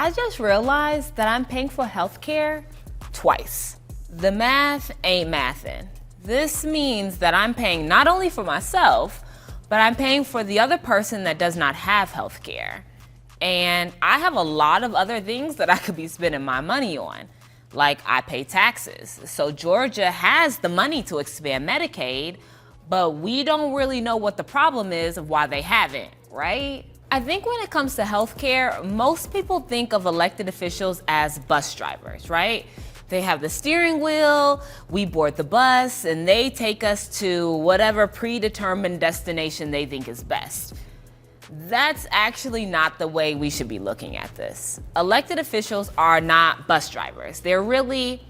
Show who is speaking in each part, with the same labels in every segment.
Speaker 1: I just realized that I'm paying for healthcare twice. The math ain't mathin'. This means that I'm paying not only for myself, but I'm paying for the other person that does not have healthcare. And I have a lot of other things that I could be spending my money on. Like I pay taxes. So Georgia has the money to expand Medicaid, but we don't really know what the problem is of why they haven't, right? I think when it comes to healthcare, most people think of elected officials as bus drivers, right? They have the steering wheel, we board the bus, and they take us to whatever predetermined destination they think is best. That's actually not the way we should be looking at this. Elected officials are not bus drivers. They're really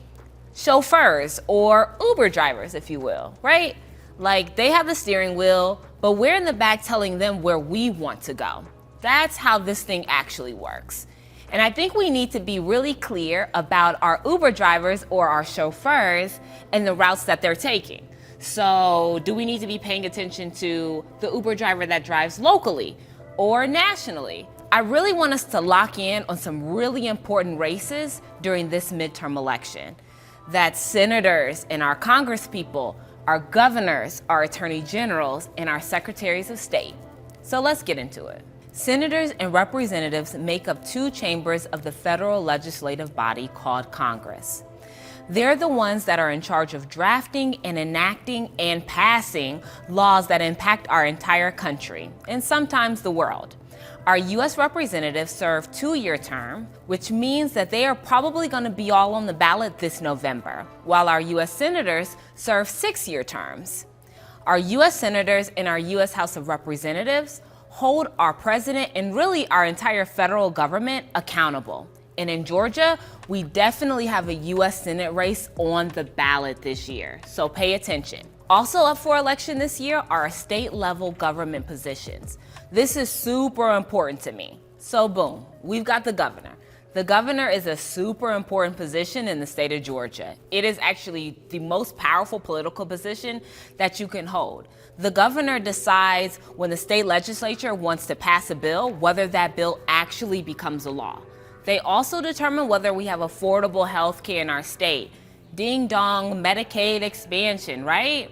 Speaker 1: chauffeurs or Uber drivers, if you will, right? Like they have the steering wheel, but we're in the back telling them where we want to go. That's how this thing actually works. And I think we need to be really clear about our Uber drivers or our chauffeurs and the routes that they're taking. So do we need to be paying attention to the Uber driver that drives locally or nationally? I really want us to lock in on some really important races during this midterm election. That's senators and our congresspeople, our governors, our attorney generals, and our secretaries of state. So let's get into it. Senators and representatives make up two chambers of the federal legislative body called Congress. They're the ones that are in charge of drafting and enacting and passing laws that impact our entire country, and sometimes the world. Our U.S. representatives serve 2-year term, which means that they are probably going to be all on the ballot this November, while our U.S. senators serve 6-year terms. Our U.S. senators and our U.S. House of Representatives hold our president and really our entire federal government accountable. And in Georgia, we definitely have a U.S. Senate race on the ballot this year, so pay attention. Also up for election this year are our state-level government positions. This is super important to me. So boom, we've got the governor. The governor is a super important position in the state of Georgia. It is actually the most powerful political position that you can hold. The governor decides when the state legislature wants to pass a bill, whether that bill actually becomes a law. They also determine whether we have affordable health care in our state. Ding dong, Medicaid expansion, right?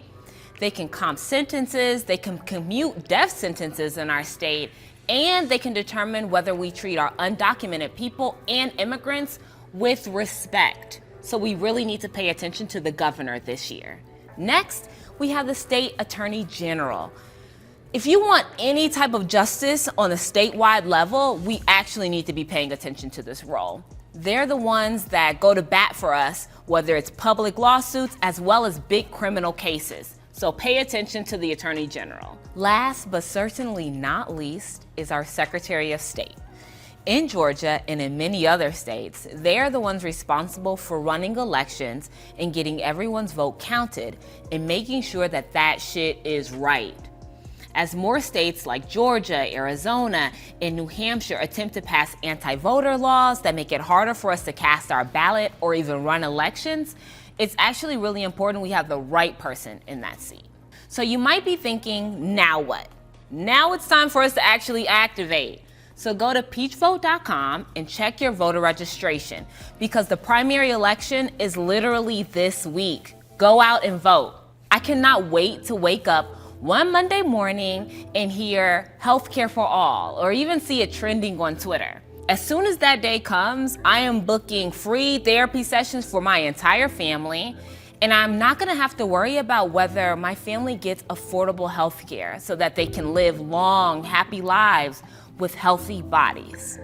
Speaker 1: They can comp sentences, they can commute death sentences in our state, and they can determine whether we treat our undocumented people and immigrants with respect. So we really need to pay attention to the governor this year. Next, we have the state attorney general. If you want any type of justice on a statewide level, we actually need to be paying attention to this role. They're the ones that go to bat for us, whether it's public lawsuits as well as big criminal cases. So pay attention to the attorney general. Last but certainly not least is our Secretary of State. In Georgia and in many other states, they are the ones responsible for running elections and getting everyone's vote counted and making sure that that shit is right. As more states like Georgia, Arizona, and New Hampshire attempt to pass anti-voter laws that make it harder for us to cast our ballot or even run elections, it's actually really important we have the right person in that seat. So you might be thinking, now what? Now it's time for us to actually activate. So go to peachvote.com and check your voter registration because the primary election is literally this week. Go out and vote. I cannot wait to wake up one Monday morning and hear healthcare for all, or even see it trending on Twitter. As soon as that day comes, I am booking free therapy sessions for my entire family, and I'm not gonna have to worry about whether my family gets affordable healthcare so that they can live long, happy lives with healthy bodies.